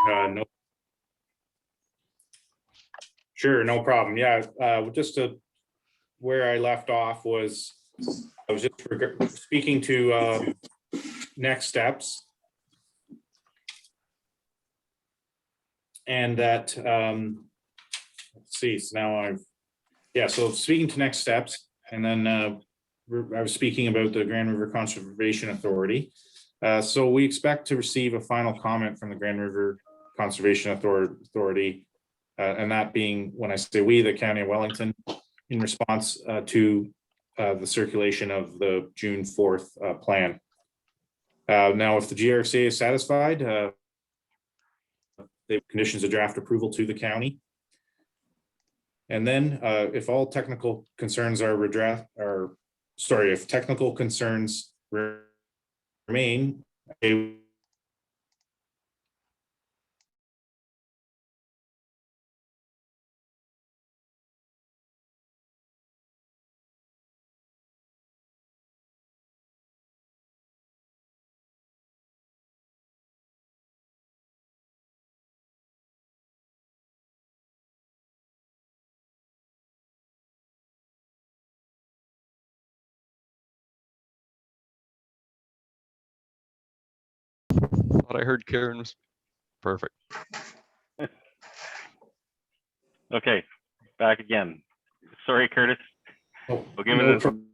No, sure, no problem. Yeah, just where I left off was, I was just speaking to next steps. And that, let's see, so now so speaking to next steps, and then I was speaking about the Grand River Conservation Authority. So we expect to receive a final comment from the Grand River Conservation Authority, and that being, when I say we, the County of Wellington, in response to the circulation of the June 4th plan. Now, if the GRCA is satisfied, they conditions a draft approval to the county. And then if all technical concerns are if technical concerns remain, Thought I heard Karen was perfect. Okay, back again. Sorry, Curtis. oh, We'll give no it problem.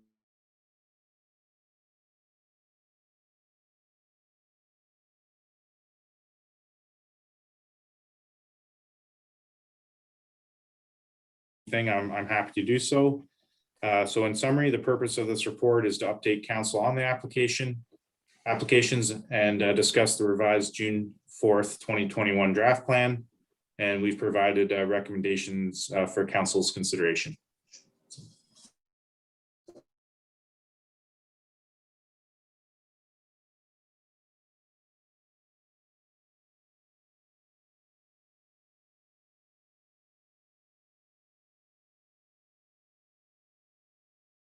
I'm happy to do so. So in summary, the purpose of this report is to update council on the applications and discuss the revised June 4th, 2021 draft plan. And we've provided recommendations for council's consideration.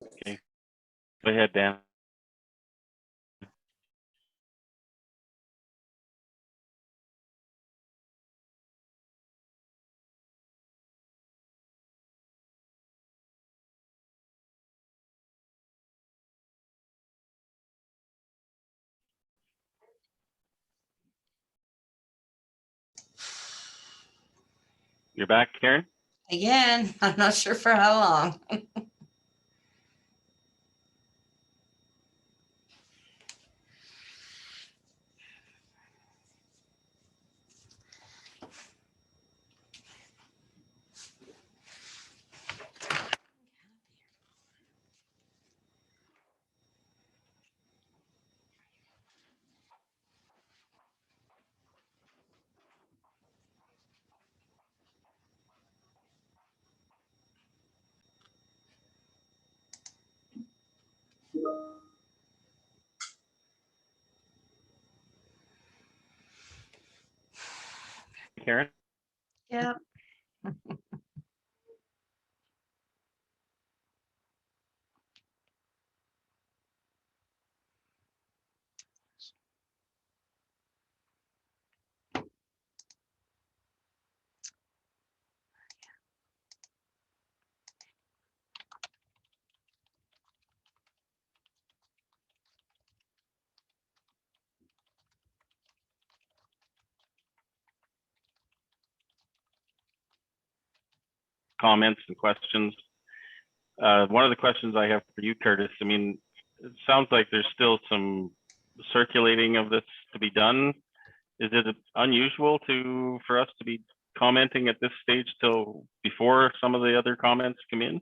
Okay, go ahead, Dan. You're back, Karen? Again, I'm not sure for how long. Karen? Yeah. Comments and questions. One of the questions I have for you, Curtis, I mean, it sounds like there's still some circulating of this to be done. Is it unusual for us to be commenting at this stage till before some of the other comments come in?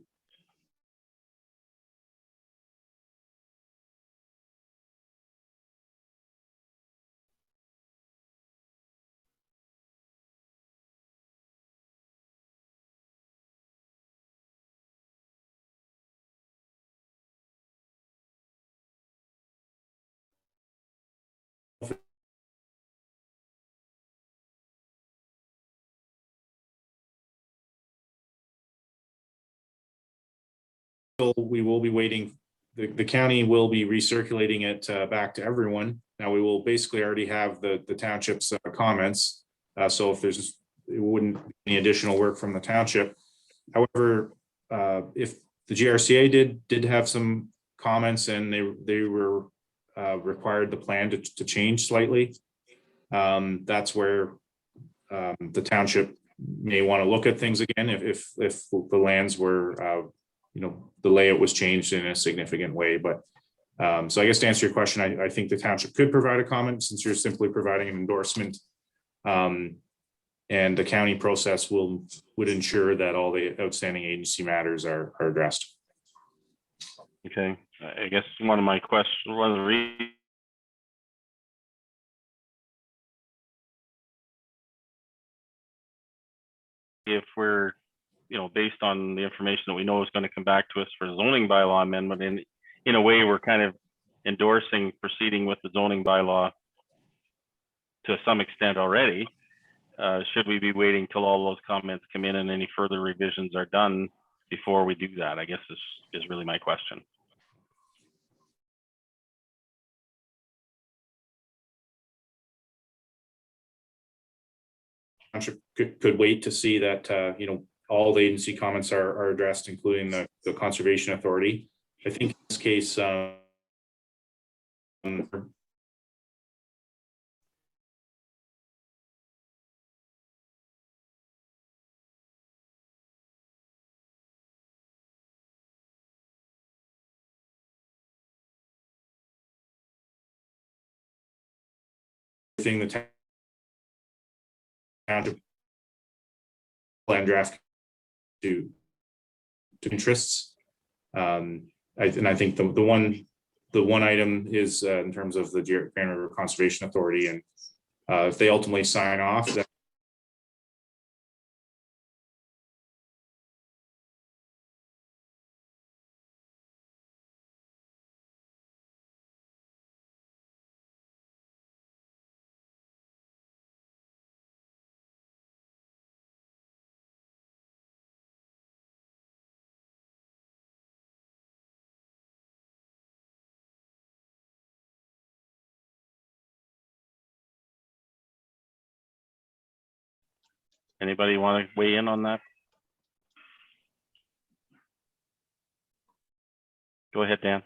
We will be waiting. The county will be recirculating it back to everyone. Now we will basically already have the township's comments. So if there's, it wouldn't be any additional work from the township. However, if the GRCA did have some comments and they were required the plan to change slightly, that's where the township may want to look at things again if the lands were, the layout was changed in a significant way. But so I guess to answer your question, I think the township could provide a comment since you're simply providing an endorsement. And the county process would ensure that all the outstanding agency matters are addressed. Okay, I guess one of the reasons if we're, based on the information that we know is going to come back to us for zoning bylaw amendment, in a way, we're kind of endorsing proceeding with the zoning bylaw to some extent already. Should we be waiting till all those comments come in and any further revisions are done before we do that? I guess is really my question. Township could wait to see that, all the agency comments are addressed, including the Conservation Authority. I think in this case, the township plan draft to interests. I think the one item is in terms of the Grand River Conservation Authority, and if they ultimately sign off, then Anybody want to weigh in on that? Go ahead, Dan.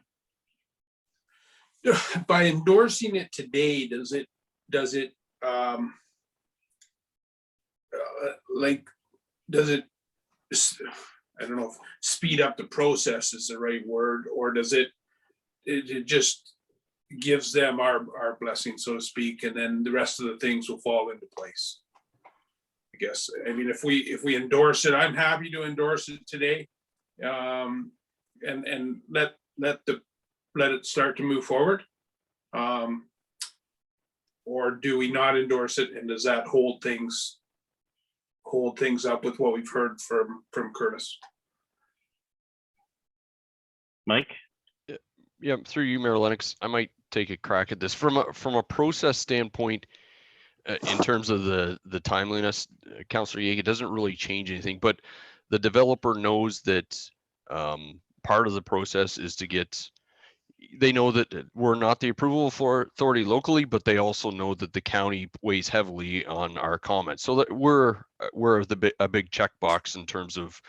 By endorsing it today, does it I don't know if speed up the process is the right word, or does it just gives them our blessing, so to speak, and then the rest of the things will fall into place? I guess, I mean, if we endorse it, I'm happy to endorse it today, and let it start to move forward, or do we not endorse it, and does that hold things up with what we've heard from Curtis? Mike? Yeah, through you, Mayor Lennox, I might take a crack at this from a process standpoint. In terms of the timeliness, Councillor Yeager, it doesn't really change anything, but the developer knows that part of the process is to get, they know that we're not the approval authority locally, but they also know that the county weighs heavily on our comments. So that we're a big checkbox in terms of,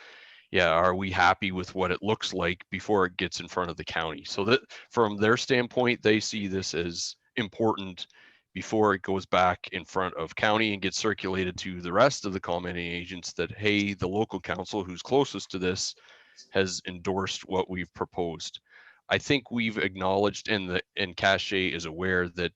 yeah, are we happy with what it looks like before it gets in front of the county? So that from their standpoint, they see this as important before it goes back in front of county and gets circulated to the rest of the commenting agents that, hey, the local council who's closest to this has endorsed what we've proposed. I think we've acknowledged, and Cache is aware that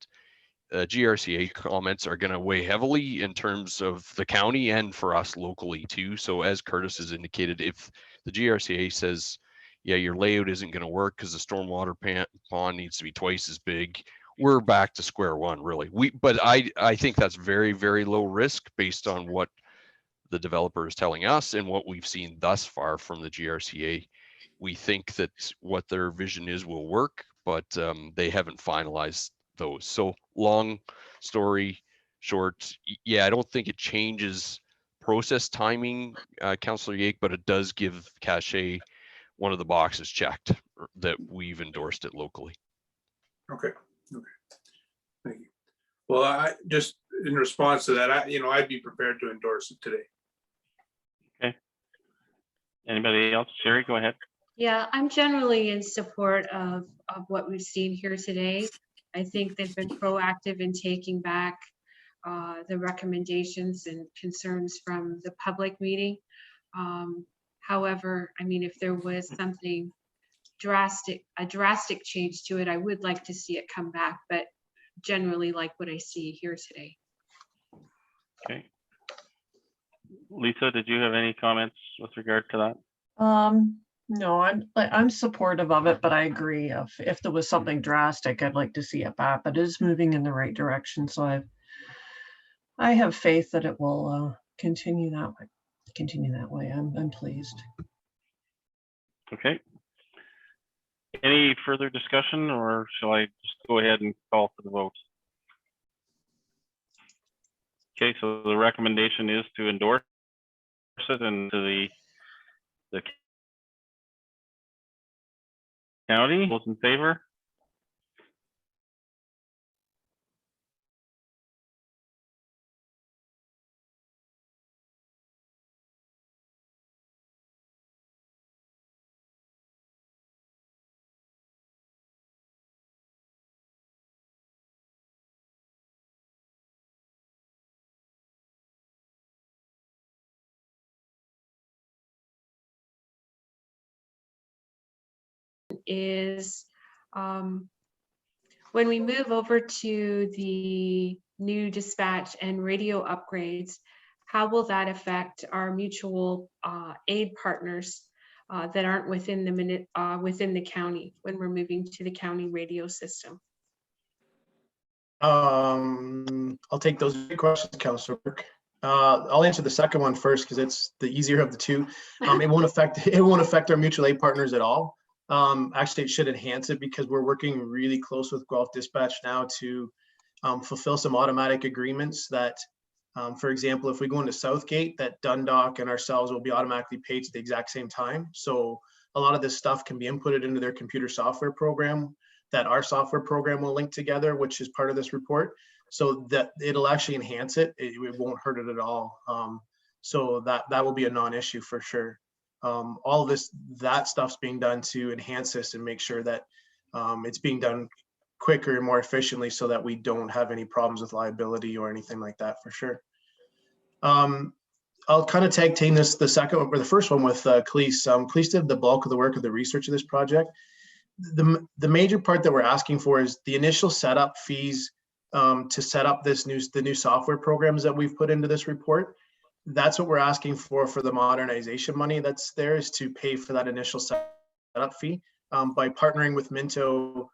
GRCA comments are going to weigh heavily in terms of the county and for us locally too. So as Curtis has indicated, if the GRCA says, yeah, your layout isn't going to work because the stormwater pond needs to be twice as big, we're back to square one, really. But I think that's very, very low risk based on what the developer is telling us and what we've seen thus far from the GRCA. We think that what their vision is will work, but they haven't finalized those. So long story short, yeah, I don't think it changes process timing, Councillor Yake, but it does give Cache one of the boxes checked that we've endorsed it locally. Okay. Thank you. Well, I just, in response to that, I'd be prepared to endorse it today. Anybody else? Sherry, go ahead. Yeah, I'm generally in support of what we've seen here today. I think they've been proactive in taking back the recommendations and concerns from the public meeting. However, I mean, if there was something a drastic change to it, I would like to see it come back, but generally like what I see here today. Okay. Lisa, did you have any comments with regard to that? No, I'm supportive of it, but I agree. If there was something drastic, I'd like to see it back, but it is moving in the right direction. So I have faith that it will continue that way. I'm pleased. Okay. Any further discussion, or shall I just go ahead and call for the vote? Okay, so the recommendation is to endorse it into the county. Those in favor? Is when we move over to the new dispatch and radio upgrades, how will that affect our mutual aid partners that aren't within the county when we're moving to the county radio system? I'll take those questions, Councillor Burke. I'll answer the second one first because it's the easier of the two. It won't affect our mutual aid partners at all. Actually, it should enhance it because we're working really close with Guelph Dispatch now to fulfill some automatic agreements that, for example, if we go into Southgate, that Dundalk and ourselves will be automatically paid to the exact same time. So a lot of this stuff can be inputted into their computer software program that our software program will link together, which is part of this report. So that it'll actually enhance it. It won't hurt it at all. So that will be a non-issue for sure. All of that stuff's being done to enhance this and make sure that it's being done quicker and more efficiently so that we don't have any problems with liability or anything like that for sure. I'll kind of tag team the second one or the first one with Cleese. Cleese did the bulk of the work of the research of this project. The major part that we're asking for is the initial setup fees to set up the new software programs that we've put into this report. That's what we're asking for the modernization money that's there, is to pay for that initial setup fee. By partnering with Minto,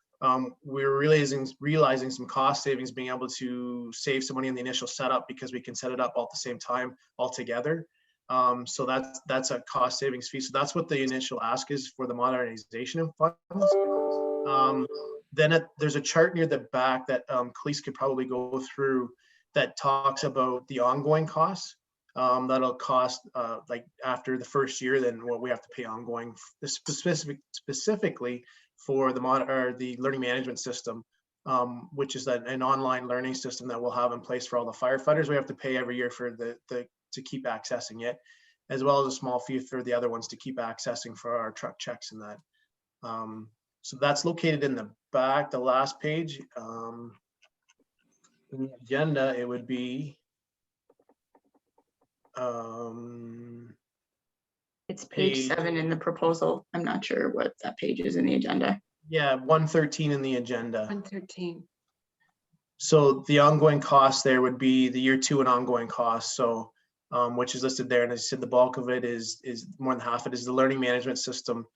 we're realizing some cost savings, being able to save some money in the initial setup because we can set it up all at the same time all together. So that's a cost savings fee. So that's what the initial ask is for the modernization of funds. Then there's a chart near the back that Cleese could probably go through that talks about the ongoing costs. That'll cost like after the first year, then what we have to pay ongoing, specifically for the learning management system, which is an online learning system that we'll have in place for all the firefighters. We have to pay every year for to keep accessing it, as well as a small fee for the other ones to keep accessing for our truck checks and that. So that's located in the back, the last page. In the agenda, it would be it's page 7 in the proposal. I'm not sure what that page is in the agenda. Yeah, 113 in the agenda. 113. So the ongoing costs there would be the year 2 and ongoing costs. So which is listed there. And as I said, the bulk of it is more than half of it is the learning management system,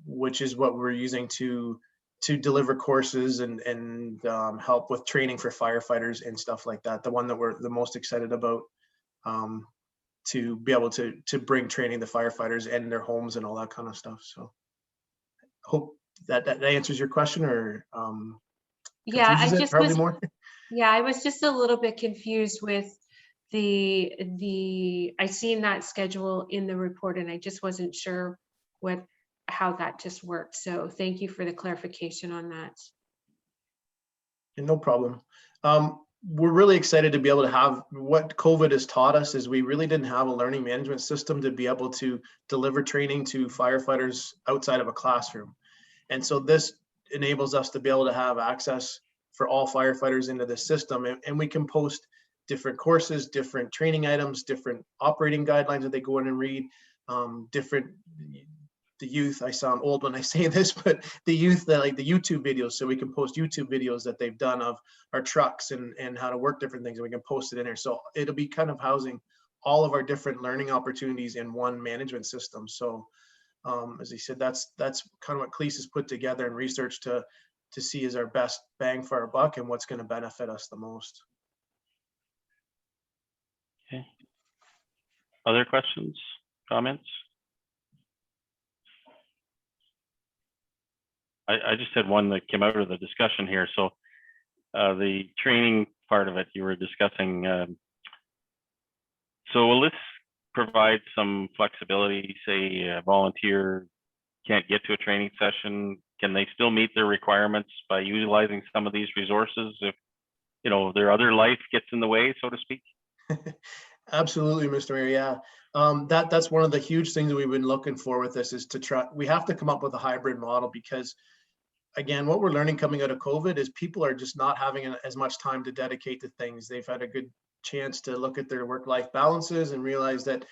which is what we're using to deliver courses and help with training for firefighters and stuff like that. The one that we're the most excited about, to be able to bring training to firefighters and their homes and all that kind of stuff. So hope that answers your question, or Yeah, I confuses it just probably was, more. yeah, I was just a little bit confused with I seen that schedule in the report and I just wasn't sure how that just worked. So thank you for the clarification on that. No problem. we're really excited to be able to have what COVID has taught us is we really didn't have a learning management system to be able to deliver training to firefighters outside of a classroom. And so this enables us to be able to have access for all firefighters into the system. And we can post different courses, different training items, different operating guidelines that they go in and read, the youth, I sound old when I say this, but the youth that like the YouTube videos, so we can post YouTube videos that they've done of our trucks and how to work different things, and we can post it in there. So it'll be kind of housing all of our different learning opportunities in one management system. So as he said, that's kind of what Cleese has put together and research to see is our best bang for our buck and what's going to benefit us the most. Okay. Other questions, comments? I just had one that came out of the discussion here. So the training part of it you were discussing. So will this provide some flexibility? Say a volunteer can't get to a training session, can they still meet their requirements by utilizing some of these resources if, you know, their other life gets in the way, so to speak? Absolutely, Mr. Mayor. Yeah, that's one of the huge things that we've been looking for with this is to try. We have to come up with a hybrid model because, again, what we're learning coming out of COVID is people are just not having as much time to dedicate to things. They've had a good chance to look at their work-life balances and realize that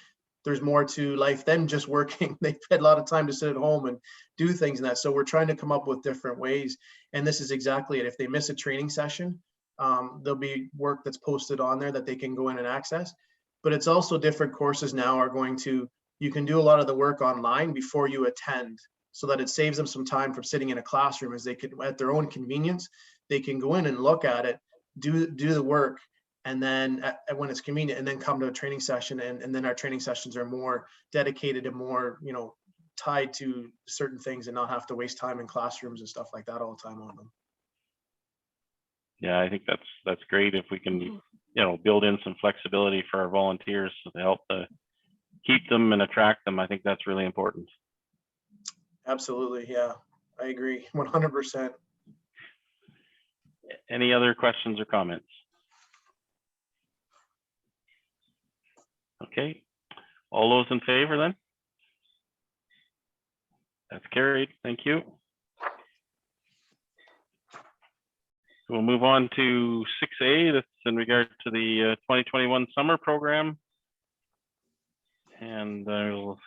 there's more to life than just working. They've had a lot of time to sit at home and do things and that. So we're trying to come up with different ways. And this is exactly it. If they miss a training session, there'll be work that's posted on there that they can go in and access. But it's also different courses now are going to, you can do a lot of the work online before you attend so that it saves them some time from sitting in a classroom as they could, at their own convenience, they can go in and look at it, do the work, and then when it's convenient, and then come to a training session. And then our training sessions are more dedicated and more, you know, tied to certain things and not have to waste time in classrooms and stuff like that all the time on them. Yeah, I think that's great if we can, you know, build in some flexibility for our volunteers to help keep them and attract them. I think that's really important. Absolutely. Yeah, I agree 100%. Any other questions or comments? Okay, all those in favor then? That's carried. Thank you. We'll move on to 6A. That's in regard to the 2021 summer program. And I will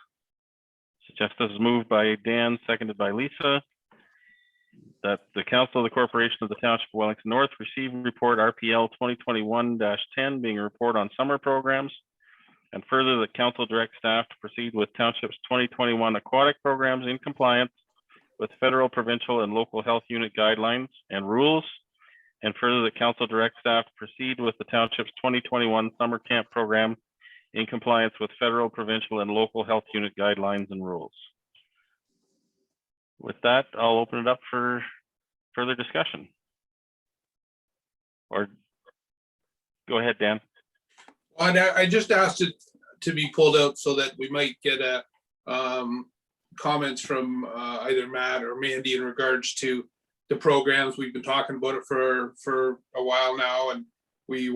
suggest this is moved by Dan, seconded by Lisa, that the Council of the Corporation of the Township of Wellington North receive report RPL 2021-10 being a report on summer programs. And further, the council directs staff to proceed with Township's 2021 aquatic programs in compliance with federal, provincial, and local health unit guidelines and rules. And further, the council directs staff to proceed with the Township's 2021 summer camp program in compliance with federal, provincial, and local health unit guidelines and rules. With that, I'll open it up for further discussion. Or go ahead, Dan. I just asked it to be pulled out so that we might get comments from either Matt or Mandy in regards to the programs. We've been talking about it for a while now, and we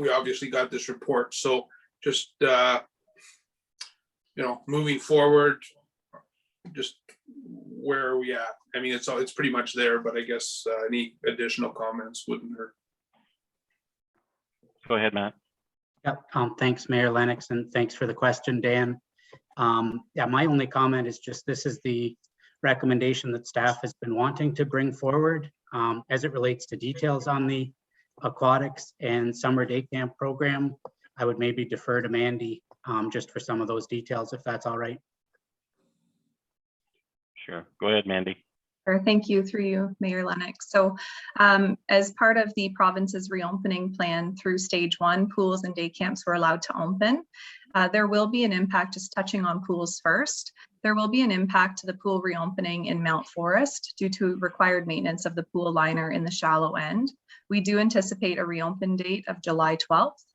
obviously got this report. So just you know, moving forward, just where are we at? I mean, it's pretty much there, but I guess any additional comments wouldn't hurt. Go ahead, Matt. Yep. Thanks, Mayor Lennox, and thanks for the question, Dan. Yeah, my only comment is just this is the recommendation that staff has been wanting to bring forward as it relates to details on the aquatics and summer day camp program. I would maybe defer to Mandy just for some of those details, if that's all right. Sure. Go ahead, Mandy. Thank you, through you, Mayor Lennox. So as part of the province's reopening plan through stage 1, pools and day camps were allowed to open. There will be an impact, just touching on pools first. There will be an impact to the pool reopening in Mount Forest due to required maintenance of the pool liner in the shallow end. We do anticipate a reopen date of July 12th.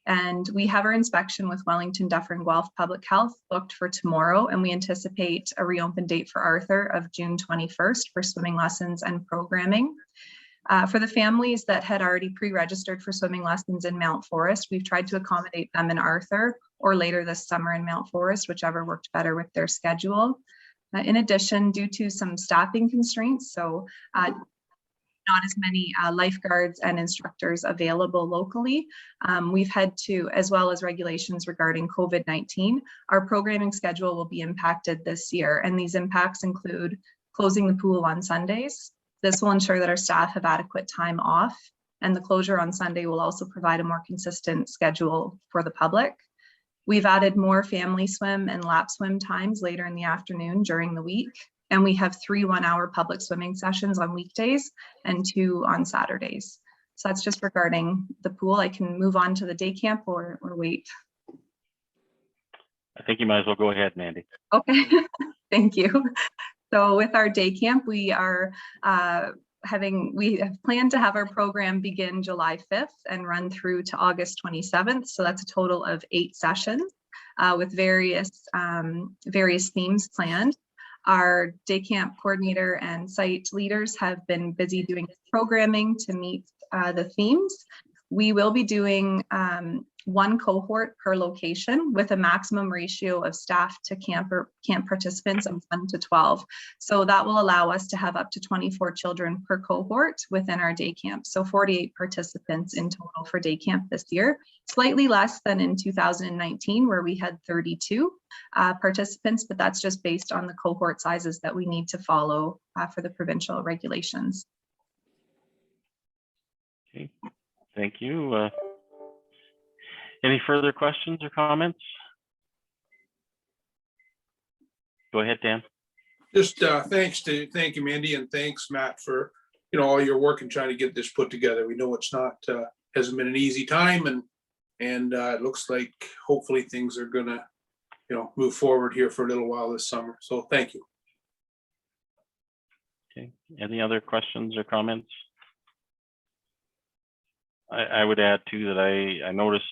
And we have our inspection with Wellington, Dufferin Guelph Public Health booked for tomorrow, and we anticipate a reopen date for Arthur of June 21st for swimming lessons and programming. For the families that had already pre-registered for swimming lessons in Mount Forest, we've tried to accommodate them in Arthur or later this summer in Mount Forest, whichever worked better with their schedule. In addition, due to some staffing constraints, so not as many lifeguards and instructors available locally, we've had to, as well as regulations regarding COVID-19, our programming schedule will be impacted this year. And these impacts include closing the pool on Sundays. This will ensure that our staff have adequate time off, and the closure on Sunday will also provide a more consistent schedule for the public. We've added more family swim and lap swim times later in the afternoon during the week. And we have 3 one-hour public swimming sessions on weekdays and 2 on Saturdays. So that's just regarding the pool. I can move on to the day camp or wait. I think you might as well go ahead, Mandy. Okay, thank you. So with our day camp, we are we have planned to have our program begin July 5th and run through to August 27th. So that's a total of 8 sessions with various themes planned. Our day camp coordinator and site leaders have been busy doing programming to meet the themes. We will be doing 1 cohort per location with a maximum ratio of staff to camp participants of 1 to 12. So that will allow us to have up to 24 children per cohort within our day camp. So 48 participants in total for day camp this year, slightly less than in 2019 where we had 32 participants, but that's just based on the cohort sizes that we need to follow for the provincial regulations. Okay, thank you. Any further questions or comments? Go ahead, Dan. Just thank you, Mandy, and thanks, Matt, for all your work in trying to get this put together. We know it's not hasn't been an easy time, and it looks like hopefully things are gonna move forward here for a little while this summer. So thank you. Okay. Any other questions or comments? I would add too that I noticed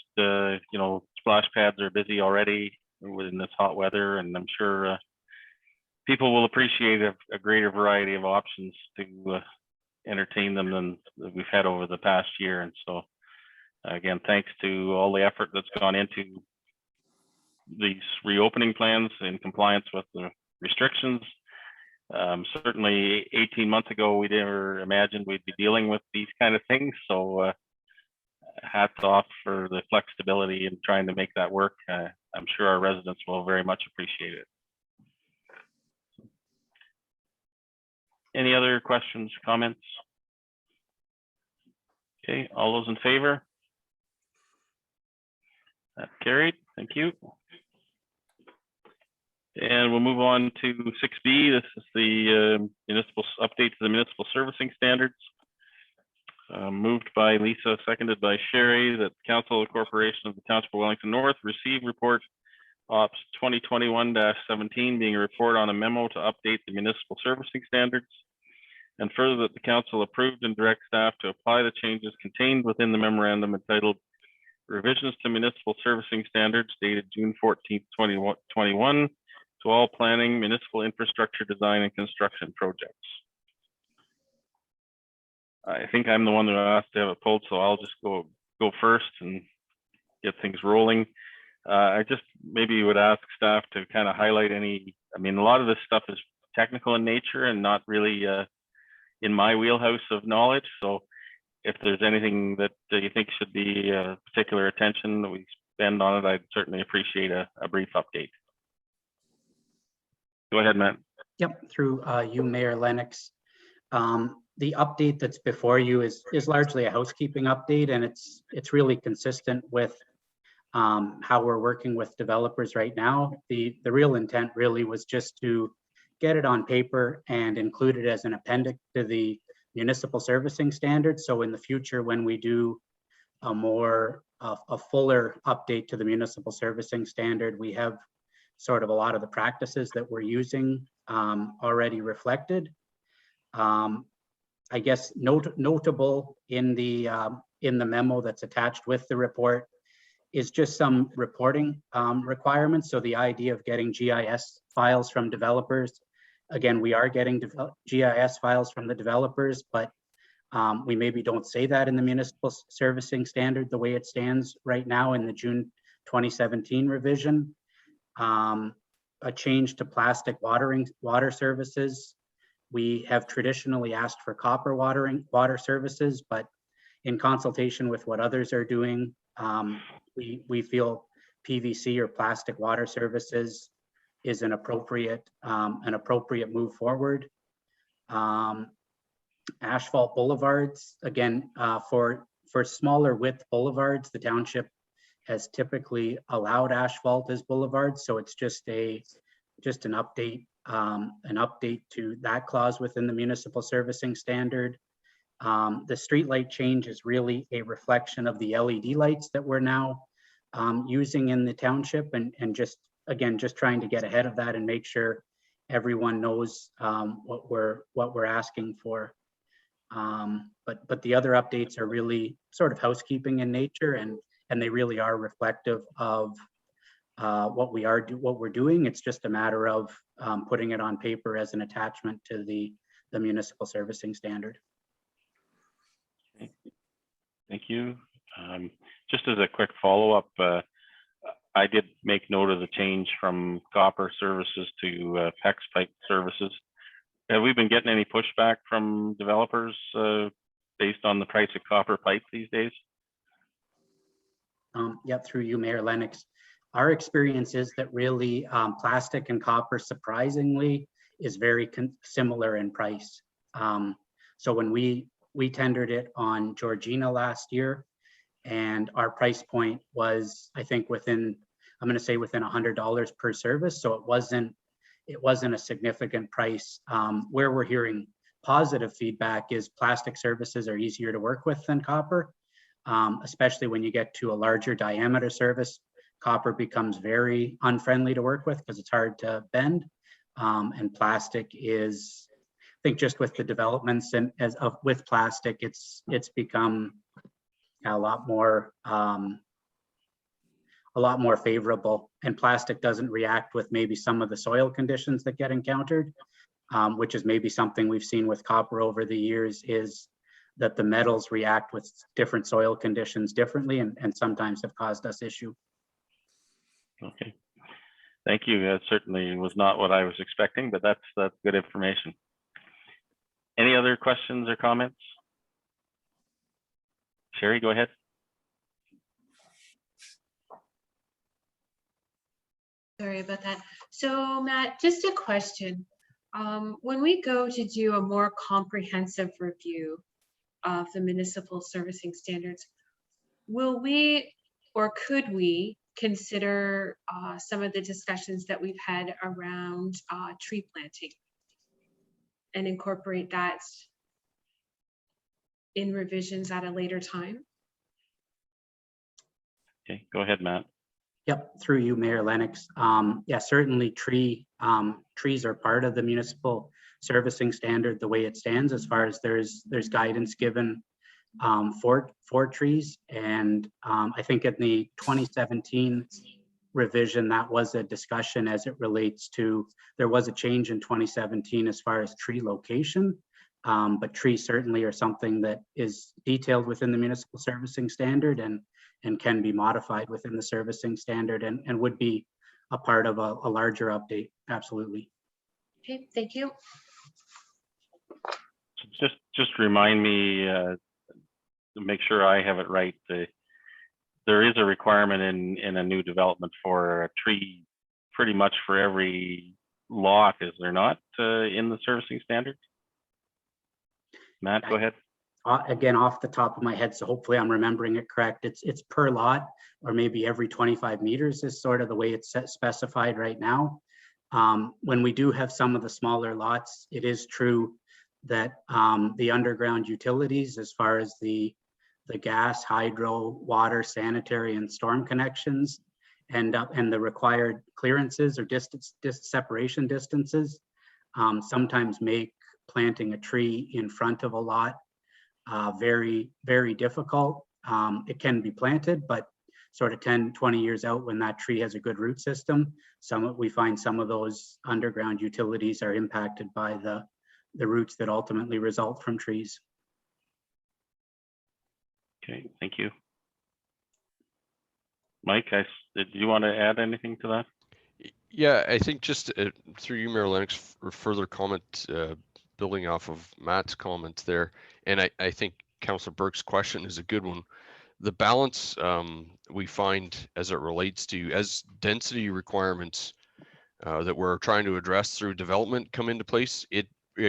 splash pads are busy already in this hot weather, and I'm sure people will appreciate a greater variety of options to entertain them than we've had over the past year. And so again, thanks to all the effort that's gone into these reopening plans in compliance with the restrictions. Certainly 18 months ago, we never imagined we'd be dealing with these kind of things. So hats off for the flexibility in trying to make that work. I'm sure our residents will very much appreciate it. Any other questions, comments? Okay, all those in favor? That's carried, thank you. And we'll move on to 6B. This is the municipal update to the municipal servicing standards. Moved by Lisa, seconded by Sherry, that Council of the Corporation of the Township of Wellington North receive report Ops 2021-17, being a report on a memo to update the municipal servicing standards, and further that the council approved and direct staff to apply the changes contained within the memorandum entitled Revisions to Municipal Servicing Standards dated June 14th, 2021 to all planning, municipal infrastructure design and construction projects. I think I'm the one who asked to have it pulled, so I'll just go first and get things rolling. I just maybe would ask staff to kind of highlight any, a lot of this stuff is technical in nature and not really in my wheelhouse of knowledge. So if there's anything that you think should be particular attention that we spend on it, I'd certainly appreciate a brief update. Go ahead, Matt. Yep, through you, Mayor Lennox. The update that's before you is largely a housekeeping update, and it's really consistent with how we're working with developers right now. The real intent really was just to get it on paper and include it as an appendix to the municipal servicing standards. So in the future, when we do a fuller update to the municipal servicing standard, we have sort of a lot of the practices that we're using already reflected. I guess notable in the memo that's attached with the report is just some reporting requirements. So the idea of getting GIS files from developers. Again, we are getting GIS files from the developers, but We maybe don't say that in the municipal servicing standard the way it stands right now in the June 2017 revision. A change to plastic water services. We have traditionally asked for copper water services, but in consultation with what others are doing, we feel PVC or plastic water services is an appropriate move forward. Asphalt boulevards, again, for smaller width boulevards, the township has typically allowed asphalt as boulevards, so it's just an update to that clause within the municipal servicing standard. The street light change is really a reflection of the LED lights that we're now using in the township, and just trying to get ahead of that and make sure everyone knows what we're asking for. But the other updates are really sort of housekeeping in nature, and they really are reflective of what we're doing. It's just a matter of putting it on paper as an attachment to the municipal servicing standard. Thank you. Just as a quick follow-up, I did make note of the change from copper services to PEX pipe services. Have we been getting any pushback from developers based on the price of copper pipe these days? Yeah, through you, Mayor Lennox. Our experience is that really plastic and copper, surprisingly, is very similar in price. So when we tendered it on Georgina last year, and our price point was, I think, within $100 per service. So it wasn't a significant price. Where we're hearing positive feedback is plastic services are easier to work with than copper, especially when you get to a larger diameter service. Copper becomes very unfriendly to work with because it's hard to bend, and plastic is, I think, just with the developments and with plastic, it's become a lot more favorable, and plastic doesn't react with maybe some of the soil conditions that get encountered, which is maybe something we've seen with copper over the years, is that the metals react with different soil conditions differently, and sometimes have caused us issue. Okay, thank you. That certainly was not what I was expecting, but that's good information. Any other questions or comments? Sherry, go ahead. Sorry about that. So Matt, just a question. When we go to do a more comprehensive review of the municipal servicing standards, will we or could we consider some of the discussions that we've had around tree planting and incorporate that in revisions at a later time? Okay, go ahead, Matt. Yep, through you, Mayor Lennox. Yeah, certainly trees are part of the municipal servicing standard the way it stands, as far as there's guidance given for trees. And I think in the 2017 revision, that was a discussion as it relates to, there was a change in 2017 as far as tree location, but trees certainly are something that is detailed within the municipal servicing standard and can be modified within the servicing standard and would be a part of a larger update. Absolutely. Okay, thank you. Just remind me to make sure I have it right. There is a requirement in a new development for a tree pretty much for every lot, is there not, in the servicing standard? Matt, go ahead. Again, off the top of my head, so hopefully I'm remembering it correct. It's per lot, or maybe every 25 meters is sort of the way it's specified right now. When we do have some of the smaller lots, it is true that the underground utilities, as far as the gas, hydro, water, sanitary, and storm connections, and the required clearances or separation distances, sometimes make planting a tree in front of a lot very, very difficult. It can be planted, but sort of 10, 20 years out, when that tree has a good root system, we find some of those underground utilities are impacted by the roots that ultimately result from trees. Okay, thank you. Mike, did you want to add anything to that? Yeah, I think just through you, Mayor Lennox, for further comment, building off of Matt's comments there, and I think Councillor Burke's question is a good one. The balance we find as it relates to as density requirements that we're trying to address through development come into place, it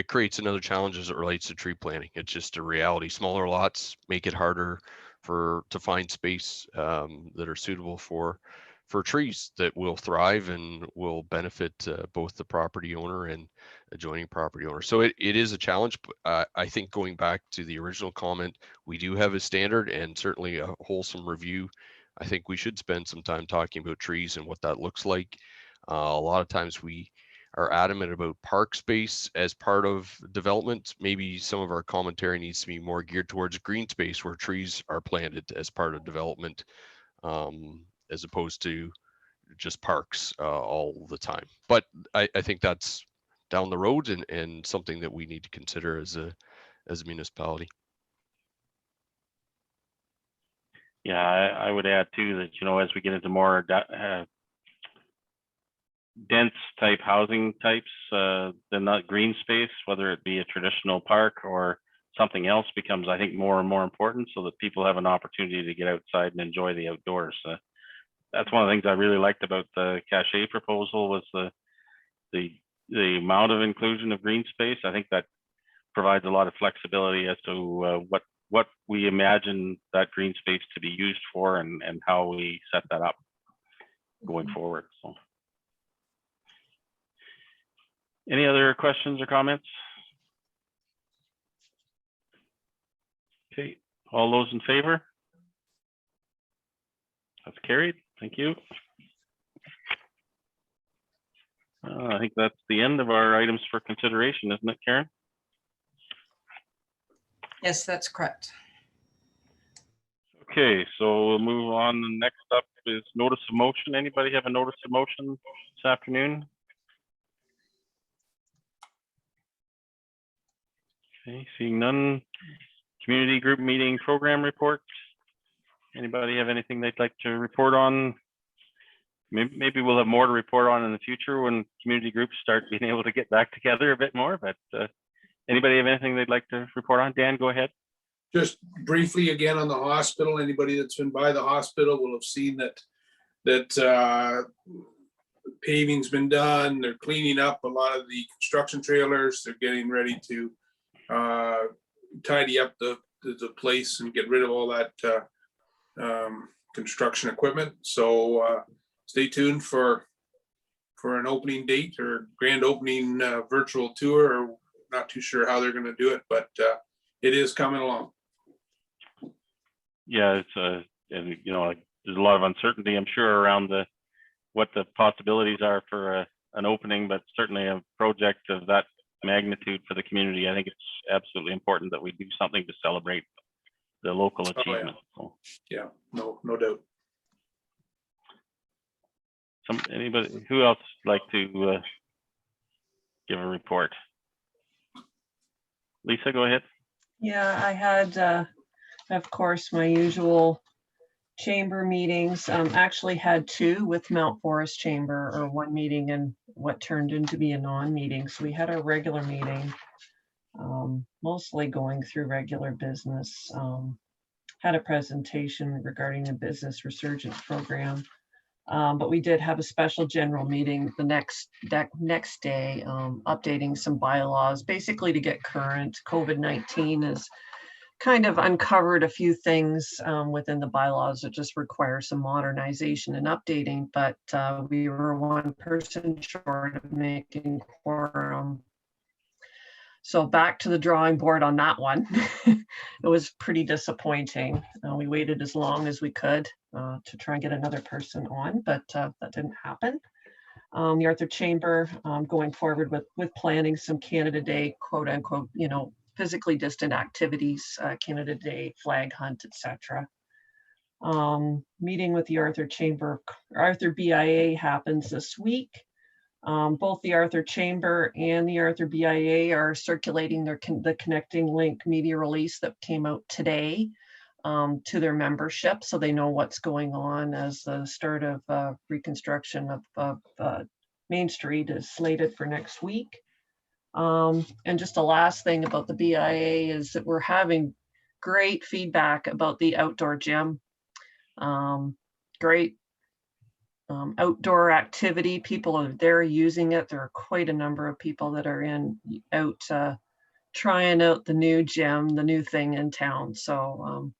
creates another challenge as it relates to tree planting. It's just a reality. Smaller lots make it harder to find space that are suitable for trees that will thrive and will benefit both the property owner and adjoining property owner. So it is a challenge. But I think going back to the original comment, we do have a standard and certainly a wholesome review. I think we should spend some time talking about trees and what that looks like. A lot of times we are adamant about park space as part of development. Maybe some of our commentary needs to be more geared towards green space where trees are planted as part of development, as opposed to just parks all the time. But I think that's down the road and something that we need to consider as a municipality. Yeah, I would add too that, you know, as we get into more dense type housing types, then that green space, whether it be a traditional park or something else, becomes, I think, more and more important, so that people have an opportunity to get outside and enjoy the outdoors. That's one of the things I really liked about the Cachet proposal was the amount of inclusion of green space. I think that provides a lot of flexibility as to what we imagine that green space to be used for and how we set that up going forward. So, any other questions or comments? Okay, all those in favor? That's carried. Thank you. I think that's the end of our items for consideration, isn't it, Karen? Yes, that's correct. Okay, so we'll move on. Next up is notice of motion. Anybody have a notice of motion this afternoon? Okay, seeing none. Community group meeting program report. Anybody have anything they'd like to report on? Maybe we'll have more to report on in the future when community groups start being able to get back together a bit more, but anybody have anything they'd like to report on? Dan, go ahead. Just briefly again on the hospital, anybody that's been by the hospital will have seen that paving's been done. They're cleaning up a lot of the construction trailers. They're getting ready to tidy up the place and get rid of all that construction equipment. So stay tuned for an opening date or grand opening virtual tour. Or not too sure how they're going to do it, but it is coming along. Yeah, it's and you know, there's a lot of uncertainty, I'm sure, around what the possibilities are for an opening, but certainly a project of that magnitude for the community, I think it's absolutely important that we do something to celebrate the local achievement. Oh, yeah. So, yeah, no doubt. Anybody who else like to give a report? Lisa, go ahead. Yeah, I had, of course, my usual chamber meetings. Actually had two with Mount Forest Chamber, or one meeting and what turned into be a non-meeting. So we had our regular meeting, mostly going through regular business. Had a presentation regarding the business resurgence program. But we did have a special general meeting the next day, updating some bylaws, basically to get current. COVID-19 has kind of uncovered a few things within the bylaws that just require some modernization and updating, but we were one person short of making quorum. So back to the drawing board on that one. It was pretty disappointing. We waited as long as we could to try and get another person on, but that didn't happen. The Arthur Chamber going forward with planning some Canada Day, quote unquote, you know, physically distant activities, Canada Day, flag hunt, etc. Meeting with the Arthur Chamber, Arthur BIA happens this week. Both the Arthur Chamber and the Arthur BIA are circulating the Connecting Link media release that came out today. to their membership, so they know what's going on as the start of reconstruction of Main Street is slated for next week. And just the last thing about the BIA is that we're having great feedback about the outdoor gym. Great outdoor activity. People are there using it. There are quite a number of people that are out trying out the new gym, the new thing in town. So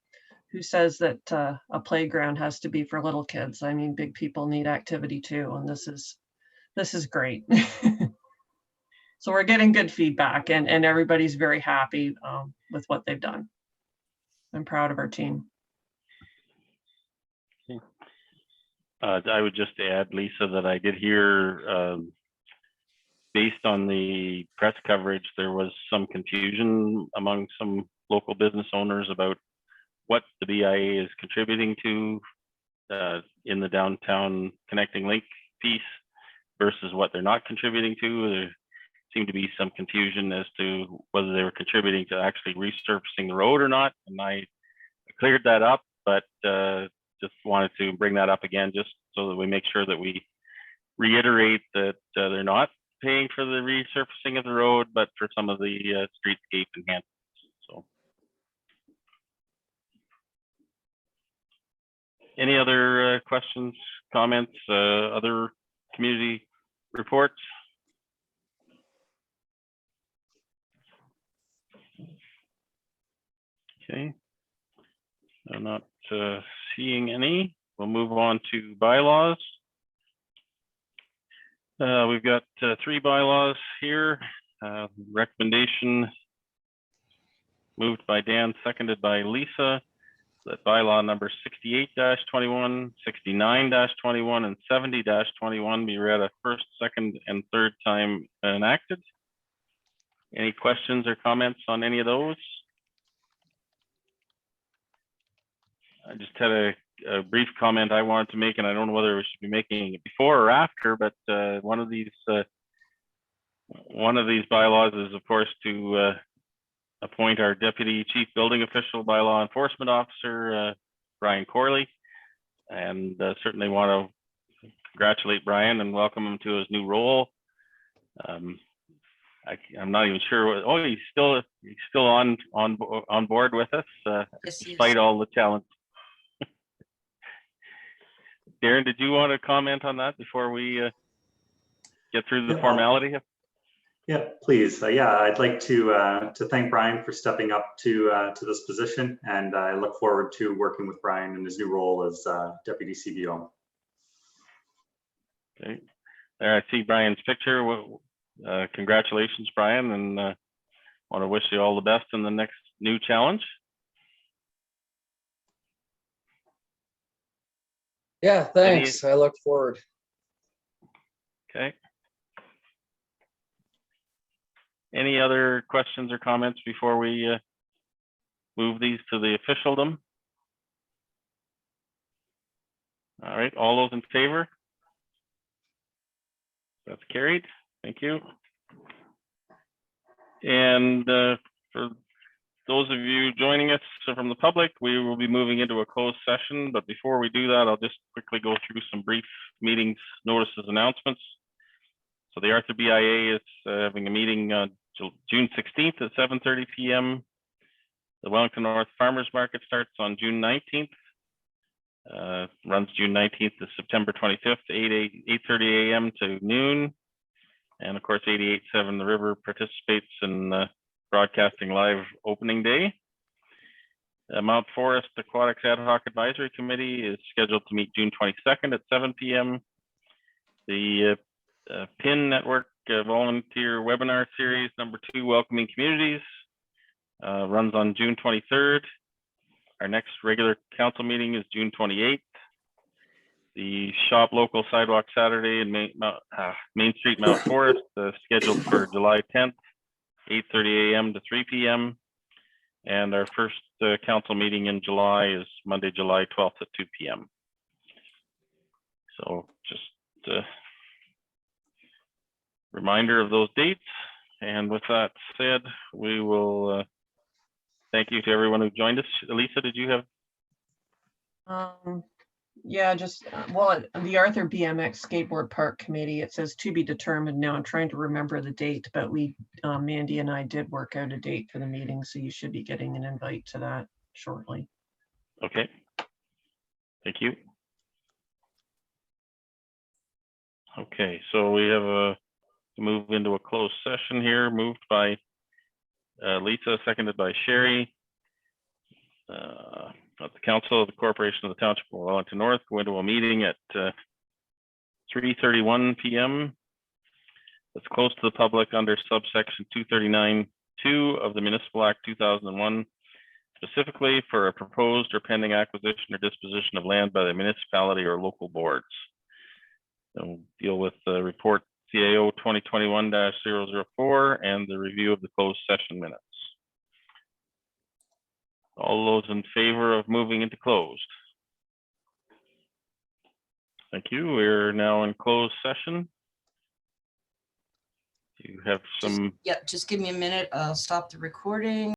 who says that a playground has to be for little kids? I mean, big people need activity too, and this is great. So we're getting good feedback, and everybody's very happy with what they've done. I'm proud of our team. I would just add, Lisa, that I did hear, based on the press coverage, there was some confusion among some local business owners about what the BIA is contributing to in the downtown connecting link piece versus what they're not contributing to. There seemed to be some confusion as to whether they were contributing to actually resurfacing the road or not, and I cleared that up, but just wanted to bring that up again, just so that we make sure that we reiterate that they're not paying for the resurfacing of the road, but for some of the streetscape enhancements. So, any other questions, comments, other community reports? Okay, I'm not seeing any. We'll move on to bylaws. We've got 3 bylaws here. Recommendation moved by Dan, seconded by Lisa, that bylaw number 68-21, 69-21, and 70-21 be read a first, second, and third time enacted. Any questions or comments on any of those? I just had a brief comment I wanted to make, and I don't know whether we should be making it before or after, but one of these bylaws is, of course, to appoint our Deputy Chief Building Official by Law Enforcement Officer, Brian Corley, and certainly want to congratulate Brian and welcome him to his new role. I'm not even sure. Oh, he's still on board with us, Yes, he despite is. all the talent. Darren, did you want to comment on that before we get through the formality? Yeah, please. Yeah, I'd like to thank Brian for stepping up to this position, and I look forward to working with Brian in his new role as Deputy CBO. Okay, there I see Brian's picture. Congratulations, Brian, and want to wish you all the best in the next new challenge. Yeah, thanks. I look forward. Okay. Any other questions or comments before we move these to the officialdom? All right, all those in favor? That's carried. Thank you. And for those of you joining us from the public, we will be moving into a closed session. But before we do that, I'll just quickly go through some brief meetings, notices, announcements. So the Arthur BIA is having a meeting June 16th at 7:30 p.m. The Wellington North Farmers Market starts on June 19th. Runs June 19th to September 25th, 8:30 a.m. to noon. And of course, 88.7 The River participates in broadcasting live opening day. Mount Forest Aquatics Ad Hoc Advisory Committee is scheduled to meet June 22nd at 7 p.m. The PIN Network Volunteer Webinar Series #2, Welcoming Communities, runs on June 23rd. Our next regular council meeting is June 28th. The Shop Local Sidewalk Saturday in Main Street, Mount Forest, scheduled for July 10th, 8:30 a.m. to 3 p.m. And our first council meeting in July is Monday, July 12th at 2 p.m. So just reminder of those dates. And with that said, we will Thank you to everyone who joined us. Elisa, did you have? Yeah, just, well, the Arthur BMX Skateboard Park Committee, it says to be determined now. I'm trying to remember the date, but we, Mandy and I did work out a date for the meeting, so you should be getting an invite to that shortly. Okay. Thank you. Okay, so we have a move into a closed session here, moved by Lisa, seconded by Sherry. The Council of the Corporation of the Township of Wellington North go into a meeting at 3:31 p.m. It's closed to the public under subsection 239(2) of the Municipal Act 2001, specifically for a proposed or pending acquisition or disposition of land by the municipality or local boards. We'll deal with the report CAO 2021-004 and the review of the closed session minutes. All those in favor of moving into closed? Thank you. We're now in closed session. You have some. Yeah, just give me a minute. I'll stop the recording.